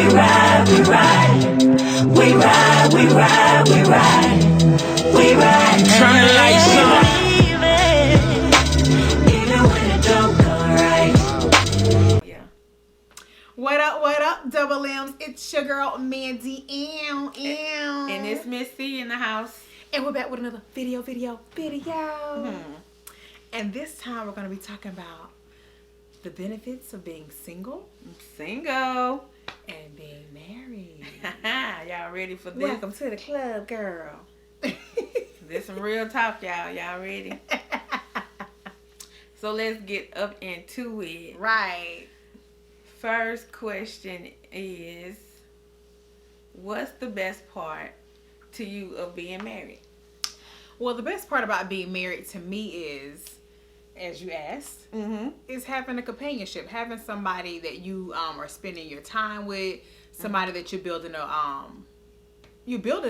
ride, we ride. We ride, we ride, we ride. We ride. Turn the lights on. Even when it don't go right. Yeah. What up, Double M's? It's your girl, Mandy. Ew. And it's Miss C in the house. And we're back with another video. And this time we're going to be talking about the benefits of being single Single. and being married. Y'all ready for this? Welcome to the club, girl. This some real talk, y'all. Y'all ready? So let's get up into it. Right. First question is, what's the best part to you of being married? Well, the best part about being married to me is, as you asked, is having a companionship, having somebody that you are spending your time with, somebody that you're building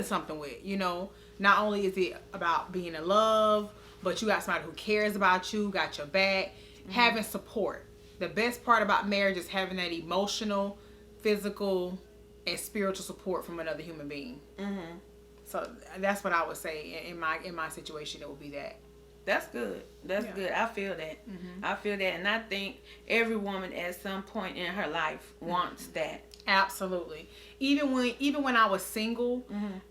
something with. You know, not only is it about being in love, but you got somebody who cares about you, got your back, having support. The best part about marriage is having that emotional, physical, and spiritual support from another human being. So that's what I would say in my situation. It would be that. That's good. That's good. I feel that. I feel that, and I think every woman at some point in her life wants that. Absolutely. Even when I was single,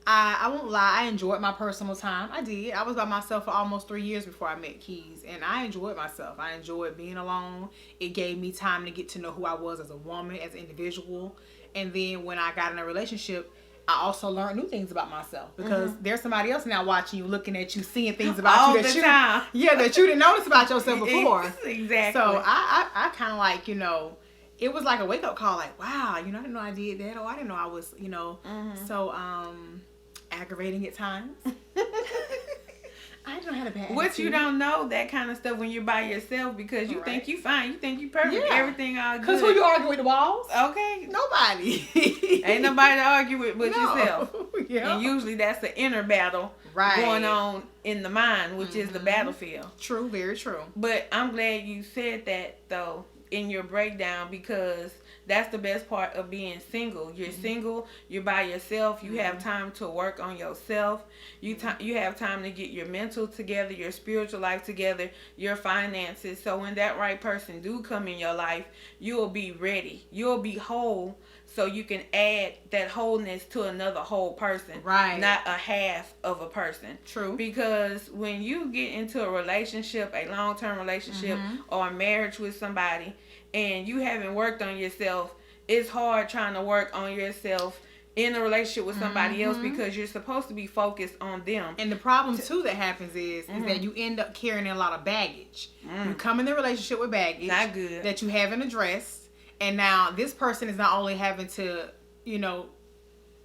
I won't lie, I enjoyed my personal time. I did. I was by myself for almost 3 years before I met Keys, and I enjoyed myself. I enjoyed being alone. It gave me time to get to know who I was as a woman, as an individual. And then when I got in a relationship, I also learned new things about myself, because there's somebody else now watching you, looking at you, seeing things about all you that the time. that you didn't notice about yourself before. Exactly. So I kind of like, it was like a wake up call, like, wow, I didn't know I did that, or I didn't know I was, so aggravating at times. I didn't know how to bad. What you don't know that kind of stuff when you're by yourself, because you think you fine, you think you perfect, everything all good. Because who you arguing with, the walls? Okay. Nobody. Ain't nobody to argue with but yourself. Yeah. And usually that's the inner battle going on in the mind, which is the battlefield. True, very true. But I'm glad you said that, though, in your breakdown, because that's the best part of being single. You're single, you're by yourself, you have time to work on yourself, you have time to get your mental together, your spiritual life together, your finances. So when that right person do come in your life, you'll be ready, you'll be whole, so you can add that wholeness to another whole person, right? Not a half of a person. True. Because when you get into a relationship, a long-term relationship, or a marriage with somebody, and you haven't worked on yourself, it's hard trying to work on yourself in a relationship with somebody else, because you're supposed to be focused on them. And the problem too that happens is that you end up carrying a lot of baggage. You come in the relationship with baggage, not good, that you haven't addressed, and now this person is not only having to,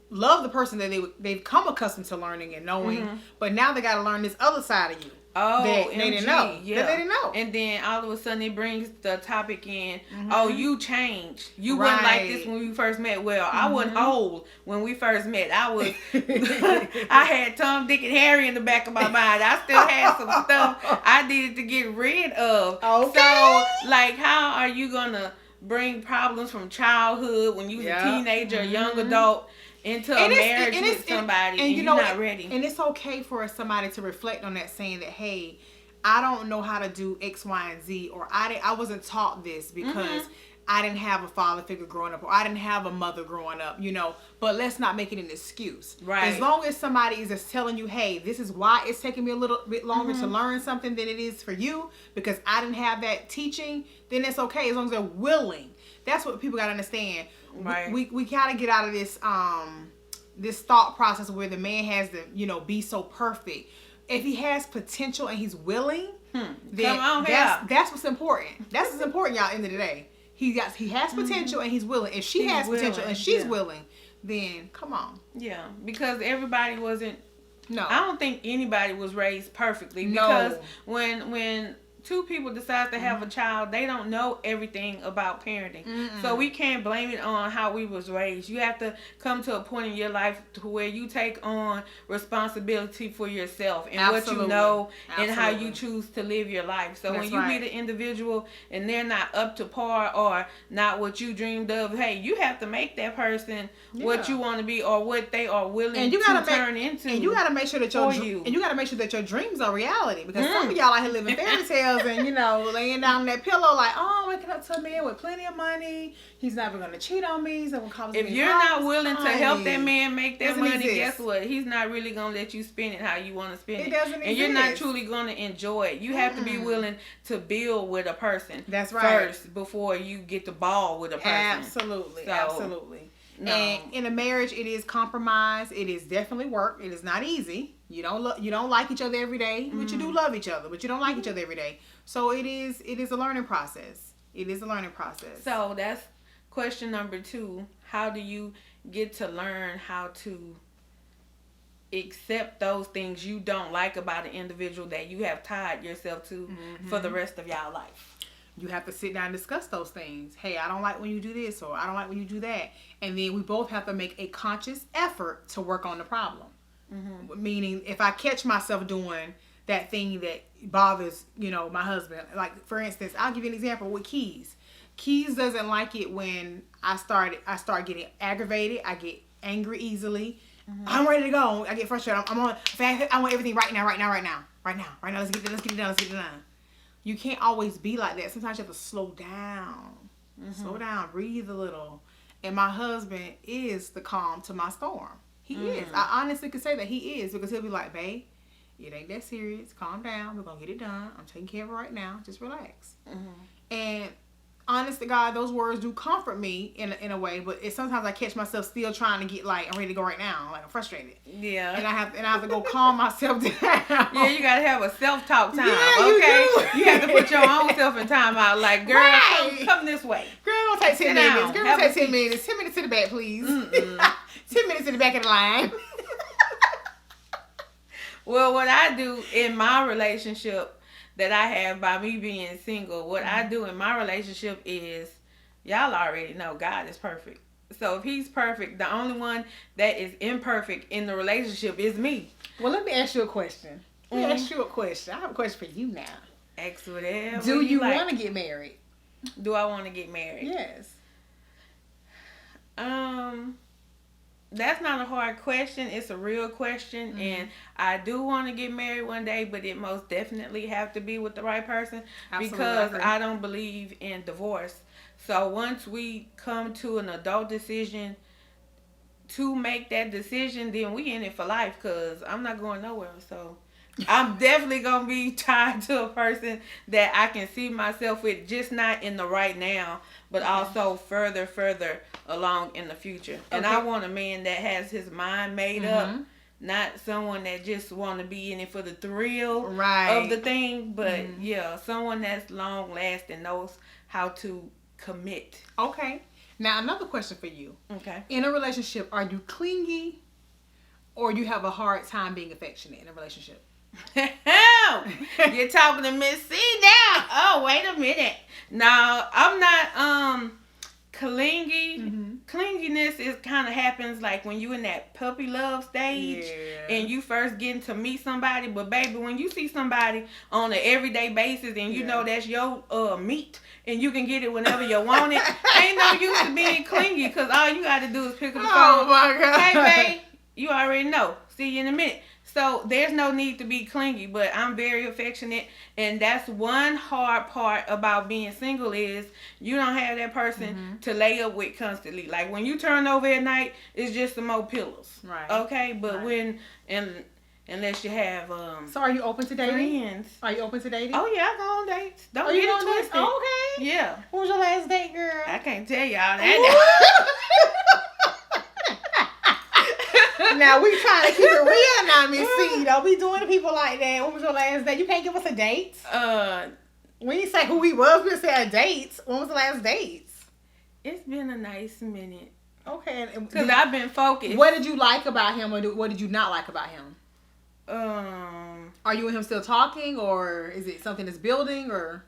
love the person that they've come accustomed to learning and knowing, but now they got to learn this other side of you. Oh, that they didn't know. Yeah. That they didn't know. And then all of a sudden it brings the topic in, oh, you changed. You wasn't like this when we first met. Well, I wasn't old when we first met. I was, I had Tom, Dick, and Harry in the back of my mind. I still had some stuff I needed to get rid of. Okay. So, like, how are you going to bring problems from childhood when you was a teenager, a young adult, into a marriage with somebody, and you're not ready? And it's okay for somebody to reflect on that, saying that, hey, I don't know how to do X, Y, and Z, or I wasn't taught this because I didn't have a father figure growing up, or I didn't have a mother growing up, but let's not make it an excuse. Right. As long as somebody is just telling you, hey, this is why it's taking me a little bit longer to learn something than it is for you, because I didn't have that teaching, then it's okay, as long as they're willing. That's what people got to understand. Right. We gotta get out of this this thought process where the man has to be so perfect. If he has potential and he's willing, then that's what's important. That's what's important, y'all. End of the day, he has potential and he's willing. If she's has potential and she's willing, then come on. Yeah, because everybody wasn't. No, I don't think anybody was raised perfectly, because when two people decide to have a child, they don't know everything about parenting. So we can't blame it on how we was raised. You have to come to a point in your life to where you take on responsibility for yourself and what you know and how you choose to live your life. So when you meet an individual and they're not up to par or not what you dreamed of, hey, you have to make that person what you want to be or what they are willing to turn into. And you got to make sure that your dreams are reality, because some of y'all out here living fairy tales and, you know, laying down that pillow like, oh, I'm waking up to a man with plenty of money. He's never going to cheat on me. He's never going to cause me. If you're not willing to help that man make that money, guess what? He's not really going to let you spend it how you want to spend it. It doesn't exist. And you're not truly going to enjoy it. You have to be willing to build with a person. That's right. First, before you get the ball with a person. Absolutely. So, absolutely. No. And in a marriage, it is compromise. It is definitely work. It is not easy. You don't like each other every day, but you do love each other. But you don't like each other every day. So it is a learning process. It is a learning process. So that's question number 2. How do you get to learn how to accept those things you don't like about an individual that you have tied yourself to for the rest of y'all life? You have to sit down and discuss those things. Hey, I don't like when you do this, or I don't like when you do that. And then we both have to make a conscious effort to work on the problem. Meaning, if I catch myself doing that thing that bothers, my husband. Like, for instance, I'll give you an example with Keys. Keys doesn't like it when I start getting aggravated. I get angry easily. I'm ready to go. I get frustrated. I want everything right now. Let's get it done. You can't always be like that. Sometimes you have to slow down. Slow down. Breathe a little. And my husband is the calm to my storm. He is. I honestly could say that he is, because he'll be like, babe, it ain't that serious. Calm down. We're going to get it done. I'm taking care of it right now. Just relax. And honest to God, those words do comfort me in a way, but sometimes I catch myself still trying to get like, I'm ready to go right now. Like, I'm frustrated. Yeah. And I have to go calm myself down. Yeah, you got to have a self-talk time. Yeah, okay? you do. You have to put your own self in time out. Like, girl, come this way. Girl, don't take 10 minutes. Girl, don't take 10 minutes. 10 minutes to the back, please. 10 minutes in the back of the line. Well, what I do in my relationship that I have by me being single, what I do in my relationship is, y'all already know God is perfect. So if he's perfect, the only one that is imperfect in the relationship is me. Well, let me ask you a question. I have a question for you now. Ask whatever. Do you want to get married? Do I want to get married? Yes. That's not a hard question. It's a real question. And I do want to get married one day, but it most definitely have to be with the right person. Absolutely. Because I don't believe in divorce. So once we come to an adult decision to make that decision, then we in it for life, because I'm not going nowhere. So I'm definitely going to be tied to a person that I can see myself with, just not in the right now, but also further along in the future. And I want a man that has his mind made up, not someone that just want to be in it for the thrill of the thing, but someone that's long lasting, knows how to commit. Okay. Now, another question for you. Okay. In a relationship, are you clingy, or you have a hard time being affectionate in a relationship? You're talking to Miss C now. Oh, wait a minute. No, I'm not clingy. Clinginess is kind of happens like when you in that puppy love stage and you first getting to meet somebody. But baby, when you see somebody on an everyday basis and you know that's your meat and you can get it whenever you want it, ain't no use to being clingy, because all you got to do is pick up the phone. Oh my God. Hey babe, you already know. See you in a minute. So there's no need to be clingy, but I'm very affectionate, and that's one hard part about being single is you don't have that person to lay up with constantly. Like when you turn over at night, it's just some more pillows. Right. Okay, but unless you have So are you open to dating? friends. Are you open to dating? Oh yeah, I go on dates. Don't Are get you it on dates? twisted. Okay. Yeah. What was your last date, girl? I can't tell y'all that. Now we trying to keep it real now, Miss C. Don't be doing to people like that. What was your last date? You can't give us a date. We didn't say who we was. We said a date. When was the last date? It's been a nice minute. Okay. Because I've been focused. What did you like about him, or what did you not like about him? Are you and him still talking, or is it something that's building, or?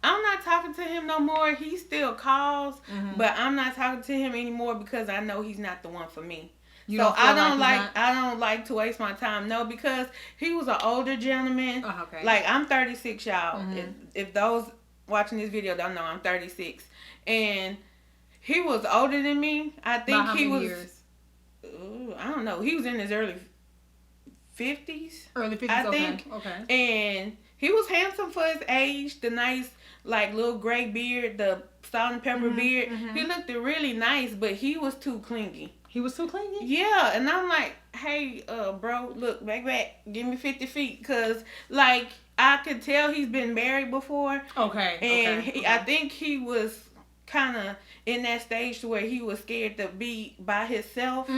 I'm not talking to him no more. He still calls, but I'm not talking to him anymore because I know he's not the one for me. I don't like to waste my time. No, because he was an older gentleman. Okay. Like, I'm 36, y'all. If those watching this video don't know, I'm 36, and he was older than me. I think how he many was. Years? I don't know. He was in his early 50s. Early 50s. I think. Okay. And he was handsome for his age. The nice, like, little gray beard, the salt and pepper beard. He looked really nice, but he was too clingy. He was too clingy? Yeah, and I'm like, hey, bro, look, back, give me 50 feet, because, like, I could tell he's been married before. Okay. And I think he was kind of in that stage to where he was scared to be by himself.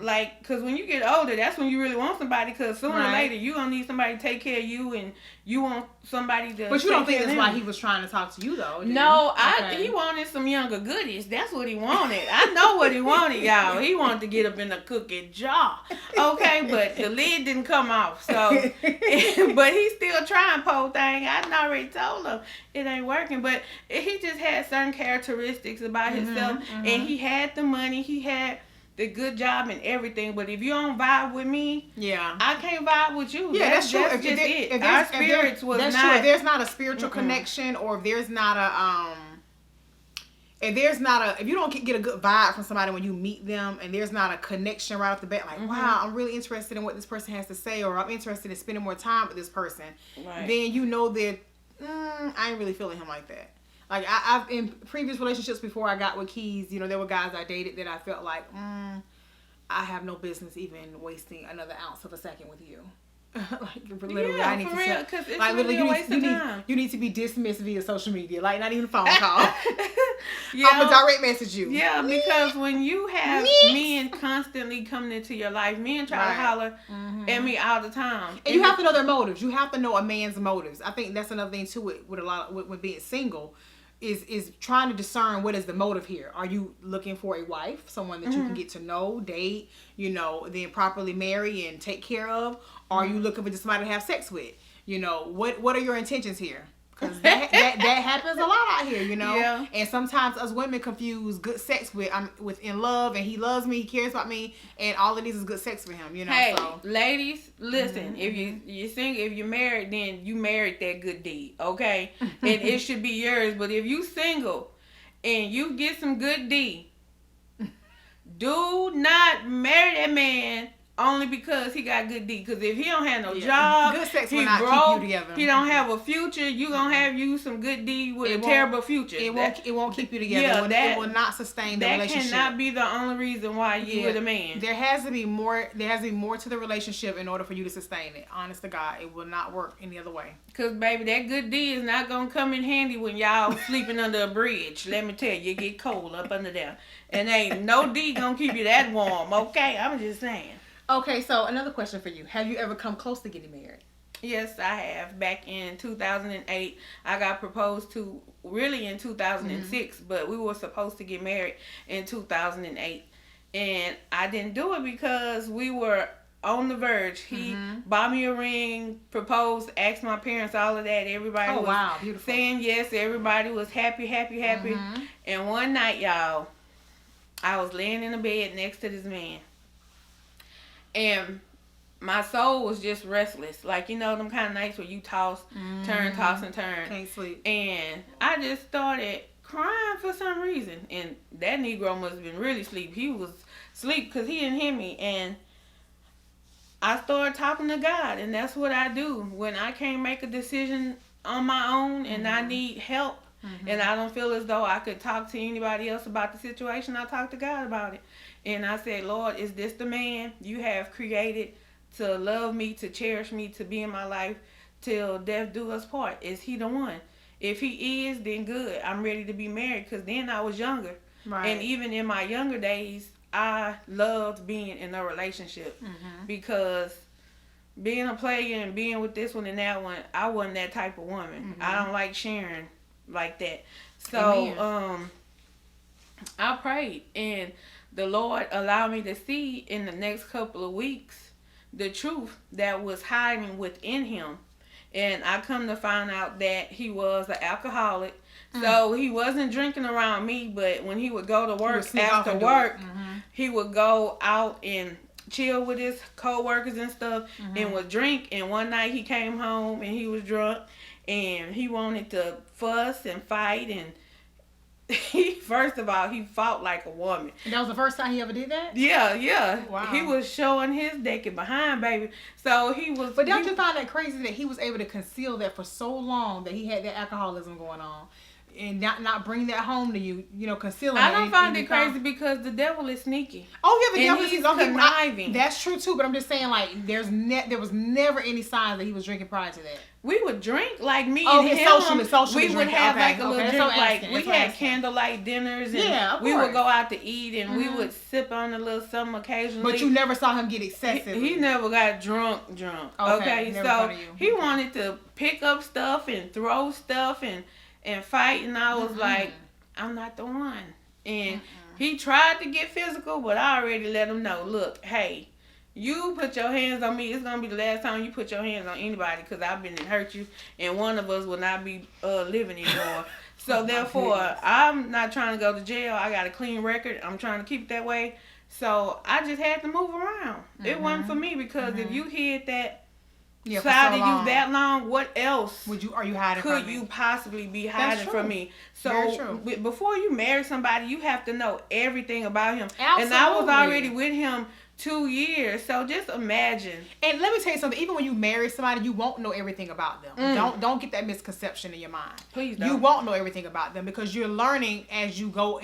Like, because when you get older, that's when you really want somebody, because sooner or later, you're going to need somebody to take care of you, and you want somebody to. But you don't think that's him. why he was trying to talk to you, though? No, he wanted some younger goodies. That's what he wanted. I know what he wanted, y'all. He wanted to get up in the cookie jar. Okay, but the lid didn't come off. So, but he's still trying, po thing. I already told him it ain't working. But he just had certain characteristics about himself, and he had the money. He had the good job and everything, but if you don't vibe with me, I can't vibe with you. Yeah, that's true. That's just it. Our spirits was not. That's true. If there's not a spiritual connection, or if there's not a if you don't get a good vibe from somebody when you meet them, and there's not a connection right off the bat, like wow, I'm really interested in what this person has to say, or I'm interested in spending more time with this person, then you know that I ain't really feeling him like that. Like, I've in previous relationships before I got with Keys, you know, there were guys I dated that I felt like, I have no business even wasting another ounce of a second with you. Like, literally, I need to real, it's like, really literally, you need to be dismissed via social media, like not even a phone call. I'm gonna direct message you. Yeah, because when you have men constantly coming into your life, men try to holler at me all the time, and you have to know their motives. You have to know a man's motives. I think that's another thing too with a lot with being single. Is trying to discern what is the motive here. Are you looking for a wife, someone that you can get to know, date, you know, then properly marry and take care of? Or are you looking for just somebody to have sex with? You know, what are your intentions here? Because that happens a lot out here, you know. Yeah. And sometimes us women confuse good sex with in love, and he loves me, he cares about me, and all it is good sex for him, you know. Hey, so. ladies, listen. If you sing, if you're married, then you married that good deed, okay? And it should be yours. But if you single and you get some good D, do not marry that man only because he got good D. Because if he don't have no job, good sex he will not broke, keep you together. he don't have a future, you gonna have you some good D with a terrible future. It won't keep you together. It will not sustain the relationship. That cannot be the only reason why you with a man. There has to be more to the relationship in order for you to sustain it. Honest to God, it will not work any other way. Because, baby, that good D is not gonna come in handy when y'all sleeping under a bridge. Let me tell you, it get cold up under there. And ain't no D gonna keep you that warm, okay? I'm just saying. Okay, so another question for you. Have you ever come close to getting married? Yes, I have. Back in 2008, I got proposed to really in 2006, but we were supposed to get married in 2008. And I didn't do it because we were on the verge. He bought me a ring, proposed, asked my parents, all of that. Everybody was beautiful. Saying yes. Everybody was happy. And one night, y'all, I was laying in the bed next to this man. And my soul was just restless. Like, you know, them kind of nights where you toss, turn, toss, and turn. Can't sleep. And I just started crying for some reason. And that Negro must have been really asleep. He was asleep because he didn't hear me. And I started talking to God. And that's what I do. When I can't make a decision on my own and I need help and I don't feel as though I could talk to anybody else about the situation, I talk to God about it. And I said, Lord, is this the man you have created to love me, to cherish me, to be in my life till death do us part? Is he the one? If he is, then good. I'm ready to be married, because then I was younger. Right. And even in my younger days, I loved being in a relationship because being a player and being with this one and that one, I wasn't that type of woman. I don't like sharing like that. So I prayed, and the Lord allowed me to see in the next couple of weeks the truth that was hiding within him. And I come to find out that he was an alcoholic. So he wasn't drinking around me, but when he would go to work after work, he would go out and chill with his co-workers and stuff and would drink. And one night he came home and he was drunk and he wanted to fuss and fight. And first of all, he fought like a woman. And that was the first time he ever did that? Yeah. Wow. He was showing his naked behind, baby. So he was... But don't you find that crazy that he was able to conceal that for so long, that he had that alcoholism going on? And not bring that home to you, concealing it. I don't find it crazy because the devil is sneaky. Oh, yeah, the devil is conniving. That's true, too. But I'm just saying, like, there was never any signs that he was drinking prior to that. We would drink, like me and him. Socially we would have like a little drink, like we had asking. candlelight dinners, and yeah, we would go out to eat, and we would sip on a little something occasionally. But you never saw him get excessive. He never got drunk. Okay, so he wanted to pick up stuff and throw stuff and fight, and I was like, I'm not the one. And he tried to get physical, but I already let him know, look, hey, you put your hands on me, it's going to be the last time you put your hands on anybody, because I've been and hurt you, and one of us will not be living anymore. So therefore, I'm not trying to go to jail. I got a clean record. I'm trying to keep it that way. So I just had to move around. It wasn't for me, because if you hid that side of you that long, what else are you hiding from me? Could you possibly be hiding from me? So before you marry somebody, you have to know everything about him. Absolutely. And I was already with him 2 years, so just imagine. And let me tell you something. Even when you marry somebody, you won't know everything about them. Don't get that misconception in your mind. Please don't. You won't know everything about them, because you're learning as you go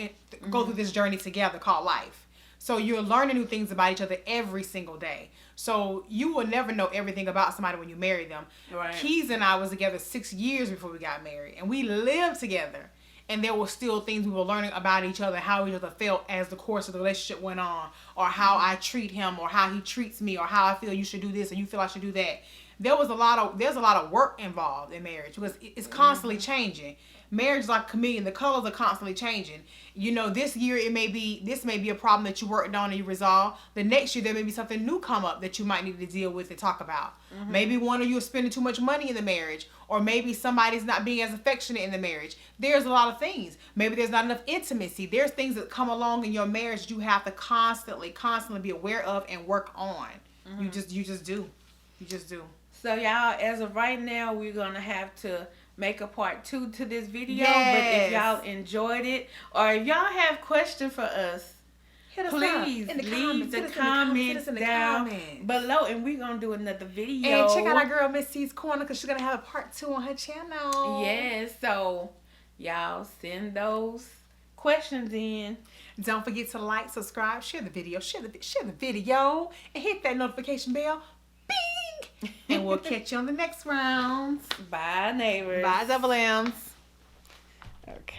through this journey together called life. So you're learning new things about each other every single day. So you will never know everything about somebody when you marry them. Right. Keys and I was together 6 years before we got married, and we lived together. And there were still things we were learning about each other, how each other felt as the course of the relationship went on, or how I treat him, or how he treats me, or how I feel you should do this and you feel I should do that. There's a lot of work involved in marriage, because it's constantly changing. Marriage is like a chameleon. The colors are constantly changing. This year this may be a problem that you worked on and you resolve. The next year there may be something new come up that you might need to deal with and talk about. Maybe one of you is spending too much money in the marriage, or maybe somebody's not being as affectionate in the marriage. There's a lot of things. Maybe there's not enough intimacy. There's things that come along in your marriage that you have to constantly be aware of and work on. You just do. So y'all, as of right now, we're gonna have to make a part 2 to this video. Yes. But if y'all enjoyed it, or if y'all have questions for us, please leave the comments down below, and we're gonna do another video. And check out our girl Miss C's Corner, because she's gonna have a part 2 on her channel. Yes, so y'all send those questions in. Don't forget to like, subscribe, share the video, and hit that notification bell. Bing! And we'll catch you on the next round. Bye, neighbors. Bye, Double M's. Okay.